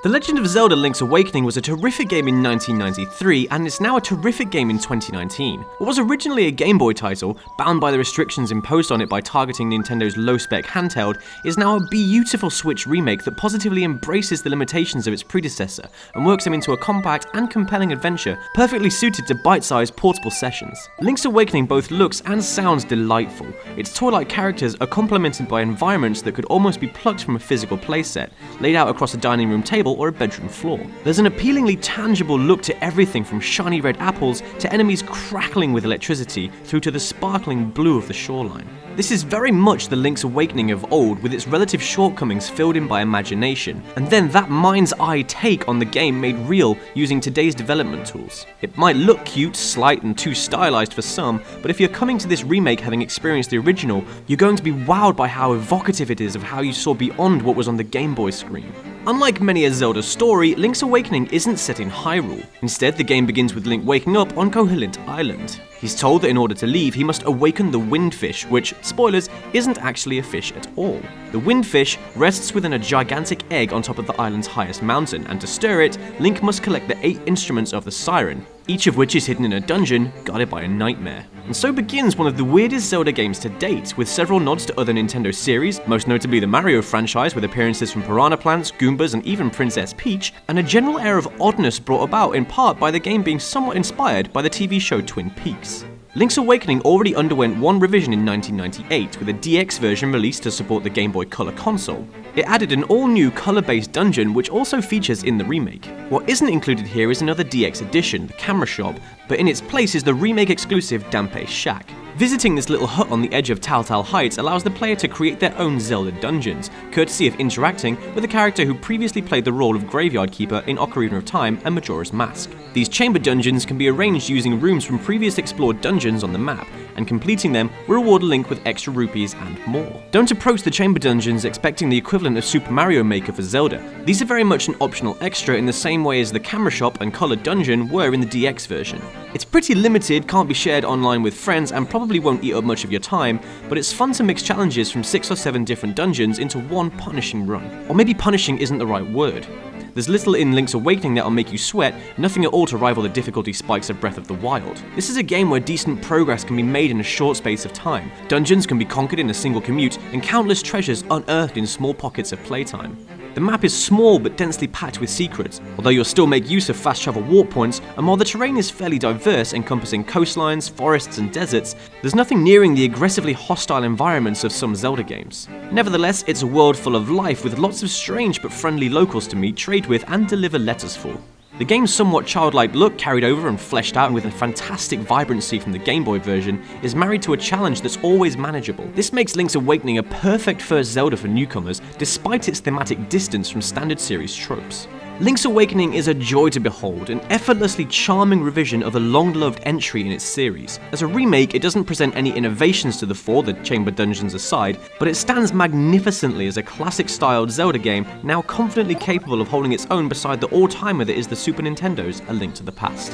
The Legend of Zelda Link's Awakening was a terrific game in 1993, and it's now a terrific game in 2019. What was originally a Game Boy title, bound by the restrictions imposed on it by targeting Nintendo's low-spec handheld, is now a beautiful Switch remake that positively embraces the limitations of its predecessor and works them into a compact and compelling adventure, perfectly suited to bite-sized portable sessions. Link's Awakening both looks and sounds delightful. Its toy-like characters are complemented by environments that could almost be plucked from a physical playset, laid out across a dining room table or a bedroom floor. There's an appealingly tangible look to everything from shiny red apples to enemies crackling with electricity through to the sparkling blue of the shoreline. This is very much the Link's Awakening of old, with its relative shortcomings filled in by imagination, and then that mind's eye take on the game made real using today's development tools. It might look cute, slight, and too stylized for some, but if you're coming to this remake having experienced the original, you're going to be wowed by how evocative it is of how you saw beyond what was on the Game Boy screen. Unlike many a Zelda story, Link's Awakening isn't set in Hyrule. Instead, the game begins with Link waking up on Koholint Island. He's told that in order to leave, he must awaken the Windfish, which, spoilers, isn't actually a fish at all. The Windfish rests within a gigantic egg on top of the island's highest mountain, and to stir it, Link must collect the 8 instruments of the siren, each of which is hidden in a dungeon guarded by a nightmare. And so begins one of the weirdest Zelda games to date, with several nods to other Nintendo series, most notably the Mario franchise with appearances from Piranha Plants, Goombas, and even Princess Peach, and a general air of oddness brought about in part by the game being somewhat inspired by the TV show Twin Peaks. Link's Awakening already underwent one revision in 1998, with a DX version released to support the Game Boy Color console. It added an all-new color-based dungeon, which also features in the remake. What isn't included here is another DX edition, the Camera Shop, but in its place is the remake-exclusive Dampe Shack. Visiting this little hut on the edge of Tal Heights allows the player to create their own Zelda dungeons, courtesy of interacting with a character who previously played the role of Graveyard Keeper in Ocarina of Time and Majora's Mask. These chamber dungeons can be arranged using rooms from previous explored dungeons on the map, and completing them will reward Link with extra rupees and more. Don't approach the chamber dungeons expecting the equivalent of Super Mario Maker for Zelda. These are very much an optional extra in the same way as the Camera Shop and Colored Dungeon were in the DX version. It's pretty limited, can't be shared online with friends, and probably won't eat up much of your time, but it's fun to mix challenges from 6 or 7 different dungeons into one punishing run. Or maybe punishing isn't the right word. There's little in Link's Awakening that'll make you sweat, nothing at all to rival the difficulty spikes of Breath of the Wild. This is a game where decent progress can be made in a short space of time, dungeons can be conquered in a single commute, and countless treasures unearthed in small pockets of playtime. The map is small but densely packed with secrets, although you'll still make use of fast travel warp points, and while the terrain is fairly diverse, encompassing coastlines, forests, and deserts, there's nothing nearing the aggressively hostile environments of some Zelda games. Nevertheless, it's a world full of life with lots of strange but friendly locals to meet, trade with, and deliver letters for. The game's somewhat childlike look, carried over and fleshed out with a fantastic vibrancy from the Game Boy version, is married to a challenge that's always manageable. This makes Link's Awakening a perfect first Zelda for newcomers, despite its thematic distance from standard series tropes. Link's Awakening is a joy to behold, an effortlessly charming revision of a long-loved entry in its series. As a remake, it doesn't present any innovations to the fore, the chamber dungeons aside, but it stands magnificently as a classic-styled Zelda game, now confidently capable of holding its own beside the all-timer that is the Super Nintendo's A Link to the Past.